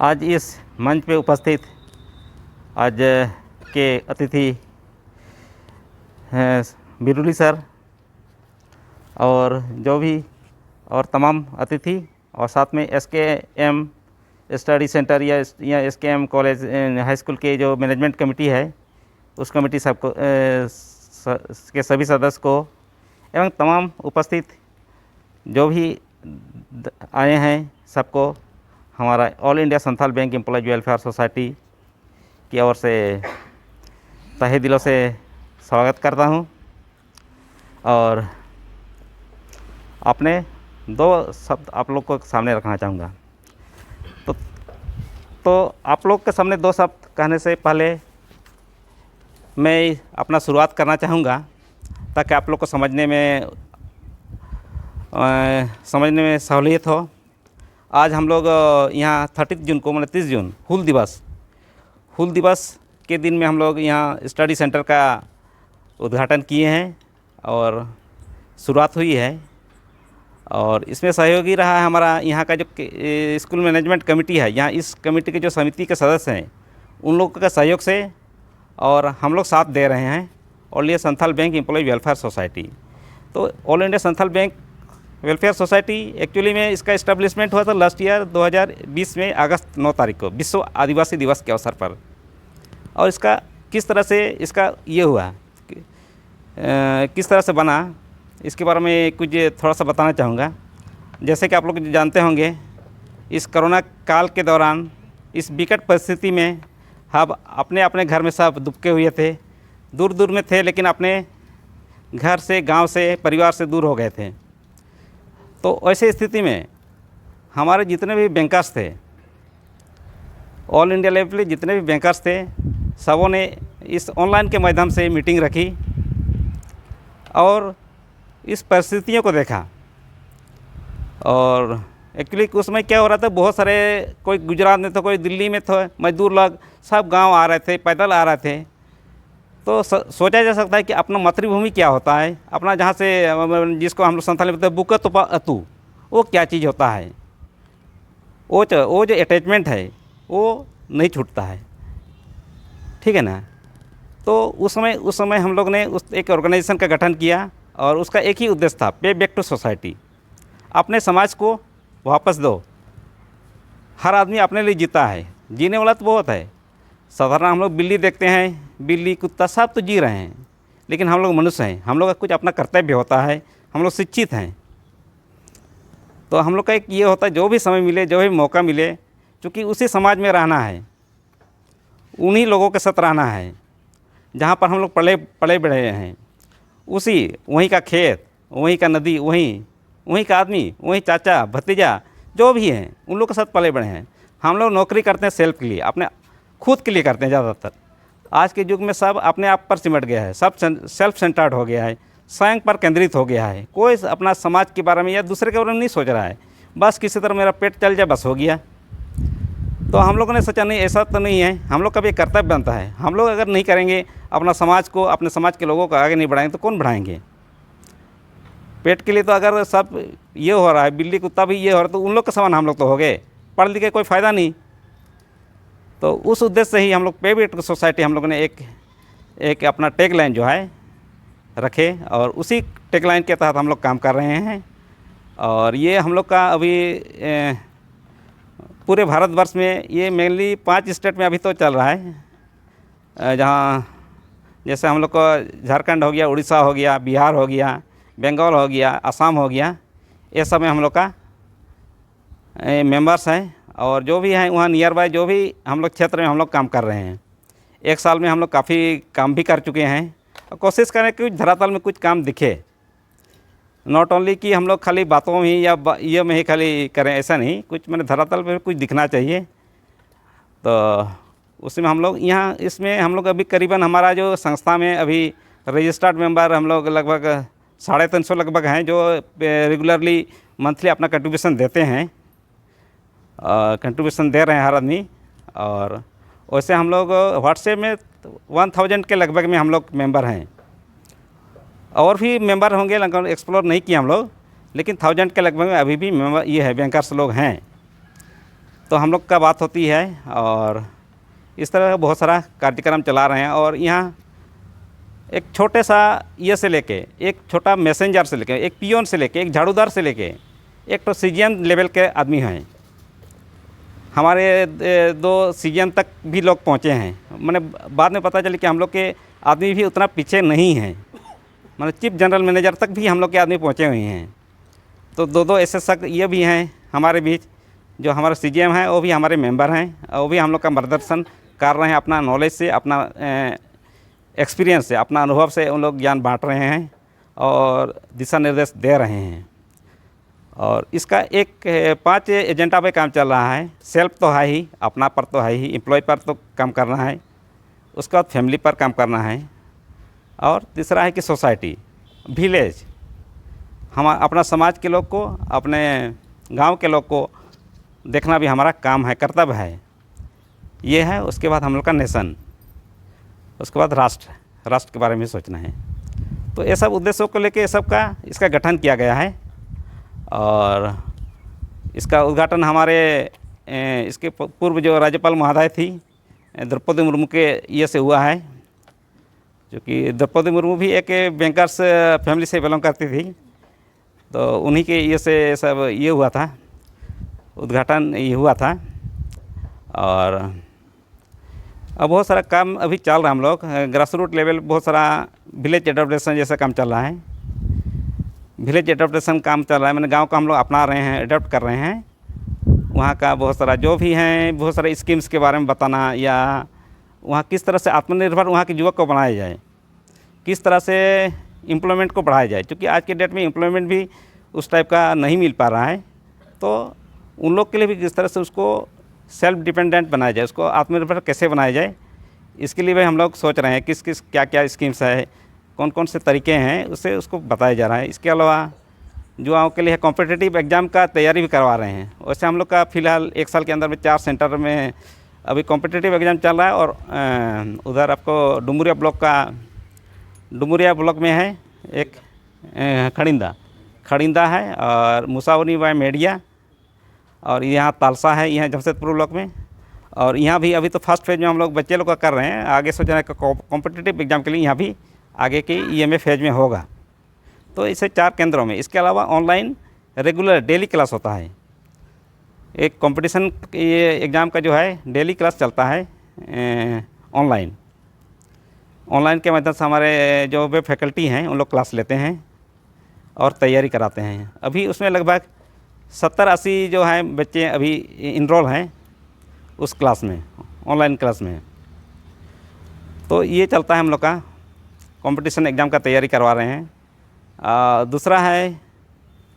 आज इस मंच पे उपस्थित आज के अतिथि हैं बिरुली सर और जो भी और तमाम अतिथि और साथ में SKM स्टडी सेंटर या SKM कॉलेज हाई स्कूल के जो मैनेजमेंट कमेटी है उस कमेटी सबको के सभी सदस्य को एवं तमाम उपस्थित जो भी आए हैं सबको हमारा all India Santhal bank employees welfare society की ओर से तहे दिलों से स्वागत करता हूं और अपने दो शब्द आप लोग को सामने रखना चाहूँगा। तो आप लोग के सामने दो शब्द कहने से पहले मैं अपना शुरुआत करना चाहूँगा ताकि आप लोग को समझने में सहूलियत हो। आज हम लोग यहाँ 30 जून को मतलब 30 जून हूल दिवस के दिन में हम लोग यहाँ स्टडी सेंटर का उद्घाटन किए हैं और शुरुआत हुई है और इसमें सहयोगी रहा है हमारा यहाँ का जो स्कूल मैनेजमेंट कमेटी है। यहाँ इस कमेटी के जो समिति के सदस्य हैं उन लोगों के सहयोग से और हम लोग साथ दे रहे हैं all India Santhal bank employ welfare society. तो all India Santhal bank welfare society actually में इसका इस्टेब्लिशमेंट हुआ था लास्ट ईयर 2020 में अगस्त 9 तारीख को विश्व आदिवासी दिवस के अवसर पर। और इसका किस तरह से इसका ये हुआ किस तरह से बना इसके बारे में कुछ थोड़ा सा बताना चाहूँगा। जैसे कि आप लोग जानते होंगे इस कोरोना काल के दौरान इस विकट परिस्थिति में हम अपने अपने घर में सब दुबके हुए थे, दूर दूर में थे, लेकिन अपने घर से गांव से परिवार से दूर हो गए थे। तो ऐसे स्थिति में हमारे जितने भी बैंकर्स थे ऑल इंडिया लेवल पे जितने भी बैंकर्स थे सबों ने इस ऑनलाइन के माध्यम से मीटिंग रखी और इस परिस्थितियों को देखा। और एक्चुअली उस समय क्या हो रहा था, बहुत सारे कोई गुजरात में था, कोई दिल्ली में था, मजदूर लोग सब गांव आ रहे थे, पैदल आ रहे थे। तो सोचा जा सकता है कि अपना मातृभूमि क्या होता है, अपना जहाँ से जिसको हम लोग संथाली में बुक तो अतु वो क्या चीज़ होता है, वो जो अटैचमेंट है वो नहीं छूटता है, ठीक है ना। तो उस समय हम लोग ने उस एक ऑर्गेनाइजेशन का गठन किया और उसका एक ही उद्देश्य था, पे बैक टू सोसाइटी। अपने समाज को वापस दो। हर आदमी अपने लिए जीता है, जीने वाला तो बहुत है। साधारण हम लोग बिल्ली देखते हैं, बिल्ली कुत्ता सब तो जी रहे हैं, लेकिन हम लोग मनुष्य हैं, हम लोग का कुछ अपना कर्तव्य होता है, हम लोग शिक्षित हैं। तो हम लोग का एक ये होता है जो भी समय मिले, जो भी मौका मिले, क्योंकि उसी समाज में रहना है, उन्हीं लोगों के साथ रहना है जहाँ पर हम लोग पले बढ़े हैं। वहीं का खेत, वहीं का नदी, वहीं का आदमी, वहीं चाचा भतीजा जो भी हैं उन लोग के साथ पले बढ़े हैं। हम लोग नौकरी करते हैं सेल्फ के लिए, अपने खुद के लिए करते हैं ज़्यादातर। आज के युग में सब अपने आप पर सिमट गया है, सब सेल्फ सेंटर्ड हो गया है, स्वयं पर केंद्रित हो गया है। कोई अपना समाज के बारे में या दूसरे के बारे में नहीं सोच रहा है, बस किसी तरह मेरा पेट चल जाए बस हो गया। तो हम लोगों ने सोचा नहीं, ऐसा तो नहीं है, हम लोग का भी कर्तव्य बनता है। हम लोग अगर नहीं करेंगे अपना समाज को, अपने समाज के लोगों को आगे नहीं बढ़ाएंगे तो कौन बढ़ाएंगे। पेट के लिए तो अगर सब ये हो रहा है, बिल्ली कुत्ता भी ये हो रहा है, तो उन लोग के समान हम लोग तो हो गए, पढ़ लिख के कोई फ़ायदा नहीं। तो उस उद्देश्य से ही हम लोग पे बैक टू सोसाइटी हम लोगों ने एक अपना टैग लाइन जो है रखे और उसी टैग लाइन के तहत हम लोग काम कर रहे हैं। और ये हम लोग का अभी पूरे भारतवर्ष में ये मेनली 5 स्टेट में अभी तो चल रहा है, जहाँ जैसे हम लोग को झारखंड हो गया, उड़ीसा हो गया, बिहार हो गया, बंगाल हो गया, असम हो गया, ये सब में हम लोग का मेंबर्स हैं। और जो भी हैं वहाँ नियर बाय जो भी हम लोग क्षेत्र में हम लोग काम कर रहे हैं। एक साल में हम लोग काफ़ी काम भी कर चुके हैं और कोशिश करें कि धरातल में कुछ काम दिखे, नॉट ओनली कि हम लोग खाली बातों में ही या ये में ही खाली करें, ऐसा नहीं, कुछ मैंने धरातल पर कुछ दिखना चाहिए। तो उसमें हम लोग यहाँ इसमें हम लोग अभी करीबन हमारा जो संस्था में अभी रजिस्टर्ड मेंबर हम लोग लगभग 350 लगभग हैं जो रेगुलरली मंथली अपना कंट्रीब्यूशन देते हैं, कंट्रीब्यूशन दे रहे हैं हर आदमी। और वैसे हम लोग व्हाट्सएप में 1000 के लगभग में हम लोग मेंबर हैं, और भी मेंबर होंगे, लगभग एक्सप्लोर नहीं किया हम लोग, लेकिन 1000 के लगभग में अभी भी मेंबर ये है बैंकर्स लोग हैं। तो हम लोग का बात होती है और इस तरह का बहुत सारा कार्यक्रम चला रहे हैं। और यहाँ एक छोटे सा ये से लेके, एक छोटा मैसेंजर से लेके, एक पियोन से लेके, एक झाड़ूदार से लेके, एक तो सीजीएम लेवल के आदमी हैं। हमारे 2 सीजीएम तक भी लोग पहुँचे हैं। मैंने बाद में पता चली कि हम लोग के आदमी भी उतना पीछे नहीं हैं, मतलब चीफ जनरल मैनेजर तक भी हम लोग के आदमी पहुँचे हुए हैं। तो 2 ऐसे शख्स ये भी हैं हमारे बीच, जो हमारे सीजीएम हैं वो भी हमारे मेंबर हैं, और वो भी हम लोग का मार्गदर्शन कर रहे हैं। अपना नॉलेज से, अपना एक्सपीरियंस से, अपना अनुभव से उन लोग ज्ञान बांट रहे हैं और दिशा निर्देश दे रहे हैं। और इसका एक 5 एजेंडा पे काम चल रहा है। सेल्फ तो है ही, अपना पर तो है ही, एम्प्लॉय पर तो काम करना है, उसके बाद फैमिली पर काम करना है, और तीसरा है कि सोसाइटी, विलेज, हम अपना समाज के लोग को, अपने गांव के लोग को देखना भी हमारा काम है, कर्तव्य है। ये है। उसके बाद हम लोग का नेशन, उसके बाद राष्ट्र के बारे में सोचना है। तो ये सब उद्देश्यों को लेके इसका गठन किया गया है। और इसका उद्घाटन हमारे इसके पूर्व जो राज्यपाल महोदय थी द्रौपदी मुर्मू के ये से हुआ है, क्योंकि द्रौपदी मुर्मू भी एक बैंकर्स फैमिली से बिलोंग करती थी, तो उन्हीं के ये से सब ये हुआ था, उद्घाटन ये हुआ था। और अब बहुत सारा काम अभी चल रहा है। हम लोग ग्रास रूट लेवल बहुत सारा विलेज एडॉप्टेशन जैसा काम चल रहा है। विलेज एडॉप्टेशन काम चल रहा है, मैंने गांव को हम लोग अपना रहे हैं, एडॉप्ट कर रहे हैं। वहाँ का बहुत सारा जो भी हैं, बहुत सारे स्कीम्स के बारे में बताना, या वहाँ किस तरह से आत्मनिर्भर वहाँ के युवक को बनाया जाए, किस तरह से एम्प्लॉयमेंट को बढ़ाया जाए, क्योंकि आज के डेट में एम्प्लॉयमेंट भी उस टाइप का नहीं मिल पा रहा है। तो उन लोग के लिए भी किस तरह से उसको सेल्फ डिपेंडेंट बनाया जाए, उसको आत्मनिर्भर कैसे बनाया जाए, इसके लिए भी हम लोग सोच रहे हैं किस किस क्या क्या स्कीम्स है, कौन कौन से तरीके हैं, उससे उसको बताया जा रहा है। इसके अलावा युवाओं के लिए कॉम्पिटिटिव एग्ज़ाम का तैयारी भी करवा रहे हैं। वैसे हम लोग का फ़िलहाल 1 साल के अंदर में 4 सेंटर में अभी कॉम्पिटिटिव एग्ज़ाम चल रहा है। और उधर आपको डुमरिया ब्लॉक में है एक खड़िंदा है, और मुसावनी व मेडिया, और यहाँ तालसा है, यहाँ जमशेदपुर ब्लॉक में। और यहाँ भी अभी तो फर्स्ट फेज़ में हम लोग बच्चे लोग का कर रहे हैं, आगे सोच रहे हैं कॉम्पिटिटिव एग्ज़ाम के लिए यहाँ भी आगे के ईएमए फेज़ में होगा। तो इसे 4 केंद्रों में। इसके अलावा ऑनलाइन रेगुलर डेली क्लास होता है। एक कंपटीशन ये एग्ज़ाम का जो है डेली क्लास चलता है ऑनलाइन के माध्यम से हमारे जो वे फैकल्टी हैं उन लोग क्लास लेते हैं और तैयारी कराते हैं। अभी उसमें लगभग 70-80 जो हैं बच्चे अभी इनरोल हैं उस क्लास में, ऑनलाइन क्लास में। तो ये चलता है हम लोग का कंपटीशन एग्ज़ाम का तैयारी करवा रहे हैं। दूसरा है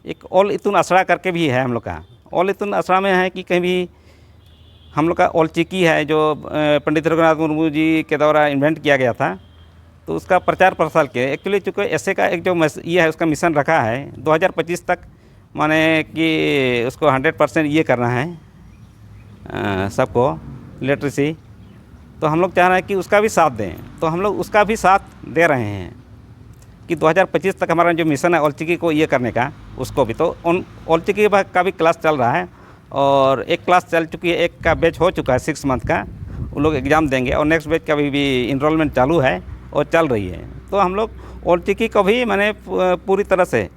एक ऑल इतुन आसड़ा करके भी है हम लोग का। ऑल इतुन आसड़ा में है कि कहीं भी हम लोग का ऑल चिकी है जो पंडित रघुनाथ मुर्मू जी के द्वारा इन्वेंट किया गया था, तो उसका प्रचार प्रसार किया। एक्चुअली चूँकि ऐसे का एक जो ये है उसका मिशन रखा है 2025 तक, माने कि उसको 100% ये करना है सबको लिटरेसी। तो हम लोग चाह रहे हैं कि उसका भी साथ दें, तो हम लोग उसका भी साथ दे रहे हैं कि 2025 तक हमारा जो मिशन है ऑलचिकी को ये करने का, उसको भी तो ऑलचिकी का भी क्लास चल रहा है। और एक क्लास चल चुकी है, एक का बैच हो चुका है 6 मंथ का, उन लोग एग्ज़ाम देंगे। और नेक्स्ट बैच का भी इनरोलमेंट चालू है और चल रही है। तो हम लोग ऑलचिकी को भी मैंने पूरी तरह से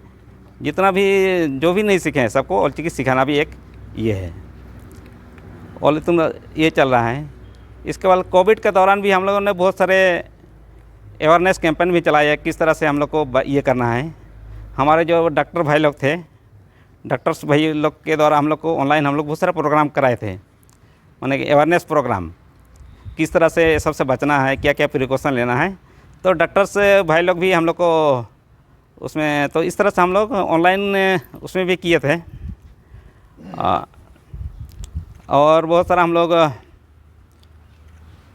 जितना भी जो भी नहीं सीखे हैं सबको ऑलचिकी सिखाना भी एक ये है। और तुम ये चल रहा है। इसके बाद कोविड के दौरान भी हम लोगों ने बहुत सारे अवेयरनेस कैंपेन भी चलाया है, किस तरह से हम लोग को ये करना है। हमारे जो डॉक्टर भाई लोग थे, डॉक्टर्स भाई लोग के द्वारा हम लोग को ऑनलाइन हम लोग बहुत सारा प्रोग्राम कराए थे, माने कि अवेयरनेस प्रोग्राम, किस तरह से सबसे बचना है, क्या क्या प्रिकॉशन लेना है। तो डॉक्टर्स भाई लोग भी हम लोग को उसमें, तो इस तरह से हम लोग ऑनलाइन उसमें भी किए थे। और बहुत सारा हम लोग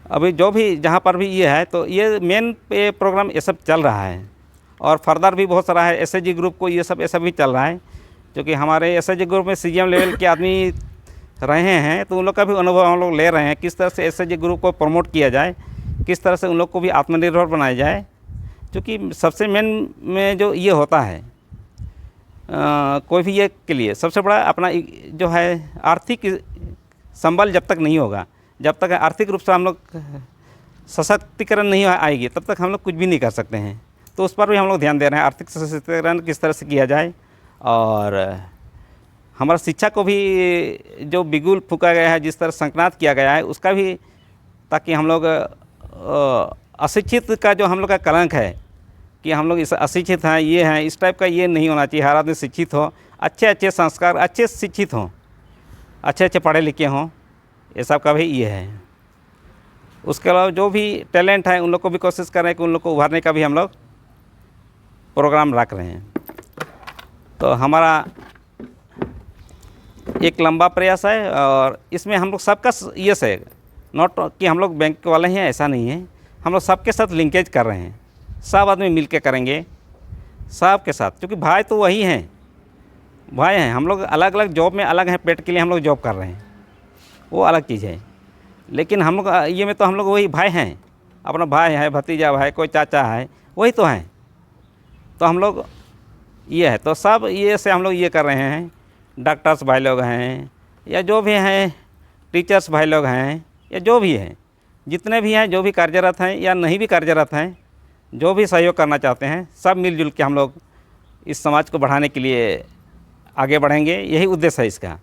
अभी जो भी जहाँ पर भी ये है, तो ये मेन पे प्रोग्राम ये सब चल रहा है। और फर्दर भी बहुत सारा है, एसएचजी ग्रुप को ये सब ऐसा भी चल रहा है, क्योंकि हमारे एसएचजी ग्रुप में सीजीएम लेवल के आदमी रहे हैं, तो उन लोग का भी अनुभव हम लोग ले रहे हैं, किस तरह से एसएचजी ग्रुप को प्रमोट किया जाए, किस तरह से उन लोग को भी आत्मनिर्भर बनाया जाए। क्योंकि सबसे मेन में जो ये होता है कोई भी ये के लिए सबसे बड़ा अपना जो है आर्थिक संबल जब तक नहीं होगा, जब तक आर्थिक रूप से हम लोग सशक्तिकरण नहीं आएगी, तब तक हम लोग कुछ भी नहीं कर सकते हैं। तो उस पर भी हम लोग ध्यान दे रहे हैं, आर्थिक सशक्तिकरण किस तरह से किया जाए। और हमारा शिक्षा को भी जो बिगुल फूका गया है, जिस तरह संक्रांत किया गया है, उसका भी, ताकि हम लोग अशिक्षित का जो हम लोग का कलंक है कि हम लोग इस अशिक्षित हैं, ये हैं, इस टाइप का ये नहीं होना चाहिए। हर आदमी शिक्षित हो, अच्छे अच्छे संस्कार, अच्छे शिक्षित हों, अच्छे अच्छे पढ़े लिखे हों, ये सब का भी ये है। उसके अलावा जो भी टैलेंट है उन लोग को भी कोशिश कर रहे हैं कि उन लोग को उभारने का भी हम लोग प्रोग्राम रख रहे हैं। तो हमारा एक लंबा प्रयास है और इसमें हम लोग सबका ये है, नॉट कि हम लोग बैंक वाले हैं, ऐसा नहीं है। हम लोग सबके साथ लिंकेज कर रहे हैं, सब आदमी मिल के करेंगे, सबके साथ, क्योंकि भाई तो वही हैं, भाई हैं। हम लोग अलग अलग जॉब में अलग हैं, पेट के लिए हम लोग जॉब कर रहे हैं, वो अलग चीज़ है। लेकिन हम लोग ये में तो हम लोग वही भाई हैं, अपना भाई है, भतीजा भाई, कोई चाचा है, वही तो हैं। तो हम लोग ये है, तो सब ये से हम लोग ये कर रहे हैं। डॉक्टर्स भाई लोग हैं या जो भी हैं, टीचर्स भाई लोग हैं या जो भी हैं, जितने भी हैं, जो भी कार्यरत हैं या नहीं भी कार्यरत हैं, जो भी सहयोग करना चाहते हैं, सब मिलजुल के हम लोग इस समाज को बढ़ाने के लिए आगे बढ़ेंगे। यही उद्देश्य है इसका।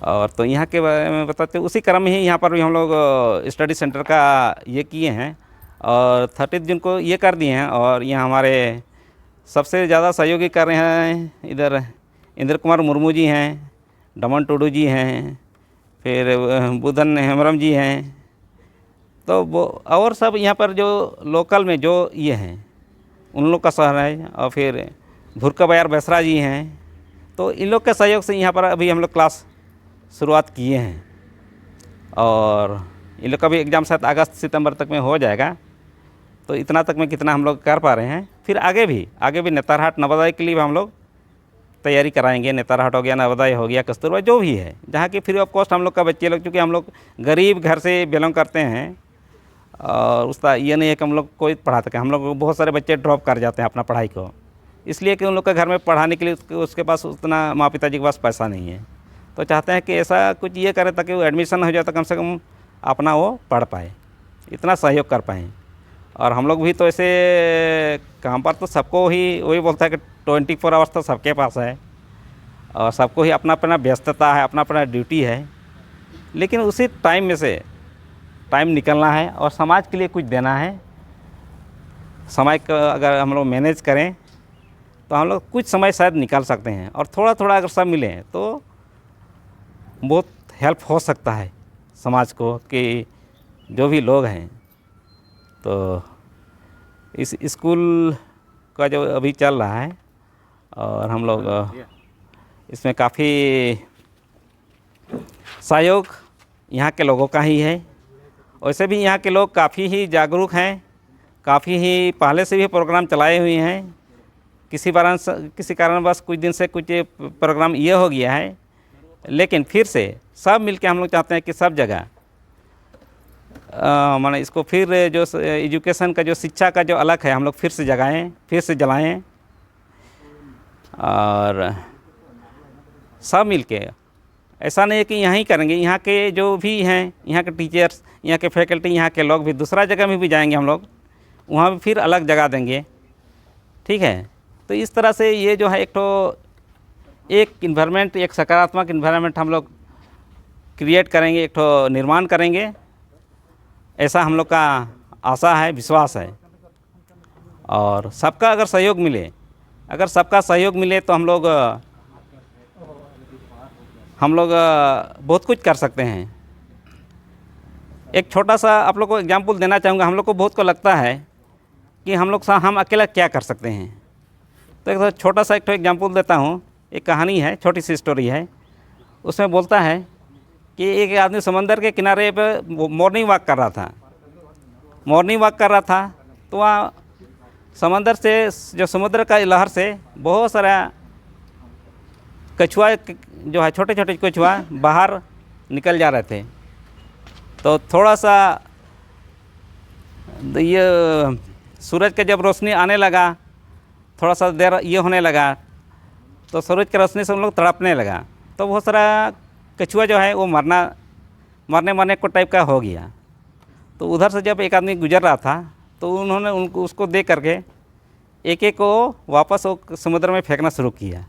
और तो यहाँ के बारे में बताते, उसी क्रम में ही यहाँ पर भी हम लोग स्टडी सेंटर का ये किए हैं और 30 जून को ये कर दिए हैं। और यहाँ हमारे सबसे ज़्यादा सहयोगी कर रहे हैं, इधर इंद्र कुमार मुर्मू जी हैं, डमन टुडू जी हैं, फिर बुधन हेम्ब्रम जी हैं। तो वो और सब यहाँ पर जो लोकल में जो ये हैं उन लोग का शहर है। और फिर भुरका बयार बेसरा जी हैं। तो इन लोग के सहयोग से यहाँ पर अभी हम लोग क्लास शुरुआत किए हैं और इन लोग का भी एग्ज़ाम शायद अगस्त सितंबर तक में हो जाएगा। तो इतना तक में कितना हम लोग कर पा रहे हैं। फिर आगे भी नेतरहाट नवोदय के लिए भी हम लोग तैयारी कराएंगे। नेतरहाट हो गया, नवोदय हो गया, कस्तूरबा जो भी है, जहाँ की फ्री ऑफ कॉस्ट हम लोग का बच्चे लोग, क्योंकि हम लोग गरीब घर से बिलोंग करते हैं और उसका ये नहीं है कि हम लोग कोई पढ़ा सकें। हम लोग बहुत सारे बच्चे ड्रॉप कर जाते हैं अपना पढ़ाई को, इसलिए कि उन लोग का घर में पढ़ाने के लिए उसके पास उतना माँ पिताजी के पास पैसा नहीं है। तो चाहते हैं कि ऐसा कुछ ये करें ताकि वो एडमिशन हो जाए तो कम से कम अपना वो पढ़ पाए, इतना सहयोग कर पाएँ। और हम लोग भी तो ऐसे काम पर तो सबको ही वही बोलता है कि 24 आवर्स तो सबके पास है और सबको ही अपना अपना व्यस्तता है, अपना अपना ड्यूटी है। लेकिन उसी टाइम में से टाइम निकलना है और समाज के लिए कुछ देना है। समय का अगर हम लोग मैनेज करें तो हम लोग कुछ समय शायद निकाल सकते हैं और थोड़ा थोड़ा अगर सब मिले तो बहुत हेल्प हो सकता है समाज को, कि जो भी लोग हैं। तो इस स्कूल का जो अभी चल रहा है और हम लोग इसमें काफ़ी सहयोग यहाँ के लोगों का ही है। वैसे भी यहाँ के लोग काफ़ी ही जागरूक हैं, काफ़ी ही पहले से भी प्रोग्राम चलाए हुए हैं। किसी कारणवश कुछ दिन से कुछ प्रोग्राम ये हो गया है, लेकिन फिर से सब मिलके हम लोग चाहते हैं कि सब जगह माने इसको फिर जो एजुकेशन का जो शिक्षा का जो अलग है हम लोग फिर से जगाएं, फिर से जलाएं। और सब मिलके, ऐसा नहीं है कि यहाँ ही करेंगे, यहाँ के जो भी हैं, यहाँ के टीचर्स, यहाँ के फैकल्टी, यहाँ के लोग भी दूसरा जगह में भी जाएंगे हम लोग, वहाँ भी फिर अलग जगह देंगे। ठीक है। तो इस तरह से ये जो है एक इन्वायरमेंट, एक सकारात्मक इन्वायरमेंट हम लोग क्रिएट करेंगे, एक तो निर्माण करेंगे, ऐसा हम लोग का आशा है, विश्वास है। और सबका अगर सहयोग मिले, अगर सबका सहयोग मिले तो हम लोग बहुत कुछ कर सकते हैं। एक छोटा सा आप लोग को एग्जाम्पल देना चाहूँगा। हम लोग को बहुत को लगता है कि हम अकेला क्या कर सकते हैं। तो एक छोटा सा एक एग्जाम्पल देता हूँ। एक कहानी है, छोटी सी स्टोरी है। उसमें बोलता है कि एक आदमी समंदर के किनारे पर मॉर्निंग वॉक कर रहा था। तो वहाँ समंदर से, जो समुद्र का लहर से बहुत सारा कछुआ जो है, छोटे छोटे कछुआ बाहर निकल जा रहे थे। तो थोड़ा सा ये सूरज का जब रोशनी आने लगा, थोड़ा सा देर ये होने लगा, तो सूरज की रोशनी से उन लोग तड़पने लगा। तो बहुत सारा कछुआ जो है वो मरने को टाइप का हो गया। तो उधर से जब एक आदमी गुजर रहा था तो उन्होंने उनको उसको देख करके एक एक को वापस वो समुद्र में फेंकना शुरू किया।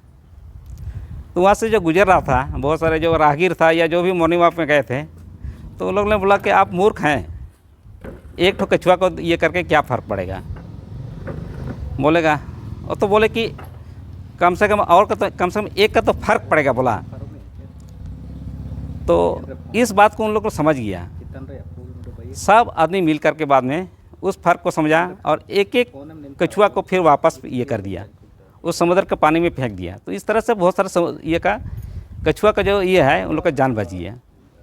तो वहाँ से जो गुजर रहा था, बहुत सारे जो राहगीर था या जो भी मॉर्निंग वॉक में गए थे, तो उन लोगों ने बोला कि आप मूर्ख हैं, एक ठो कछुआ को ये करके क्या फ़र्क पड़ेगा, बोलेगा। और तो बोले कि कम से कम एक का तो फ़र्क पड़ेगा बोला। तो इस बात को उन लोग को समझ गया। सब आदमी मिल करके बाद में उस फ़र्क को समझा और एक एक कछुआ को फिर वापस ये कर दिया, उस समुद्र के पानी में फेंक दिया। तो इस तरह से बहुत सारे ये का कछुआ का जो ये है उन लोग का जान बची है।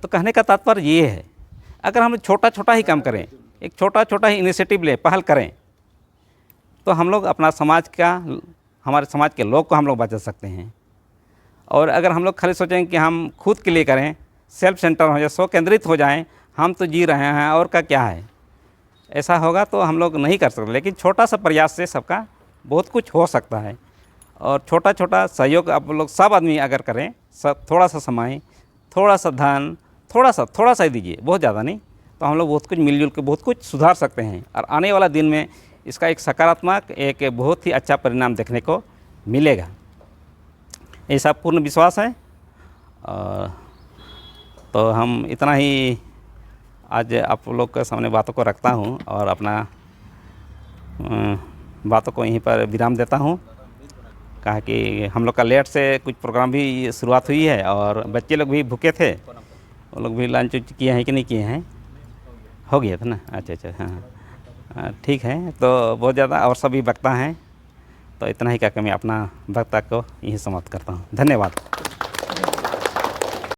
तो कहने का तात्पर्य ये है, अगर हम छोटा छोटा ही काम करें, एक छोटा छोटा ही इनिशिएटिव लें, पहल करें, तो हम लोग अपना हमारे समाज के लोग को हम लोग बचा सकते हैं। और अगर हम लोग खाली सोचेंगे कि हम खुद के लिए करें, सेल्फ सेंटर हो जाए, स्व केंद्रित हो जाएं, हम तो जी रहे हैं और का क्या है, ऐसा होगा तो हम लोग नहीं कर सकते। लेकिन छोटा सा प्रयास से सबका बहुत कुछ हो सकता है। और छोटा छोटा सहयोग आप लोग सब आदमी अगर करें, सब थोड़ा सा समय, थोड़ा सा धन, थोड़ा सा ही दीजिए, बहुत ज़्यादा नहीं, तो हम लोग बहुत कुछ मिलजुल के बहुत कुछ सुधार सकते हैं। और आने वाला दिन में इसका एक सकारात्मक, एक बहुत ही अच्छा परिणाम देखने को मिलेगा, ऐसा पूर्ण विश्वास है। तो हम इतना ही आज आप लोग के सामने बातों को रखता हूँ और अपना बातों को यहीं पर विराम देता हूँ। कहा कि हम लोग का लेट से कुछ प्रोग्राम भी शुरुआत हुई है और बच्चे लोग भी भूखे थे, वो लोग भी लंच किए हैं कि नहीं किए हैं, हो गया था ना। अच्छा हाँ, ठीक है। तो बहुत ज़्यादा और सभी वक्ता हैं, तो इतना ही कहकर मैं अपना वक्ता को यहीं समाप्त करता हूँ। धन्यवाद।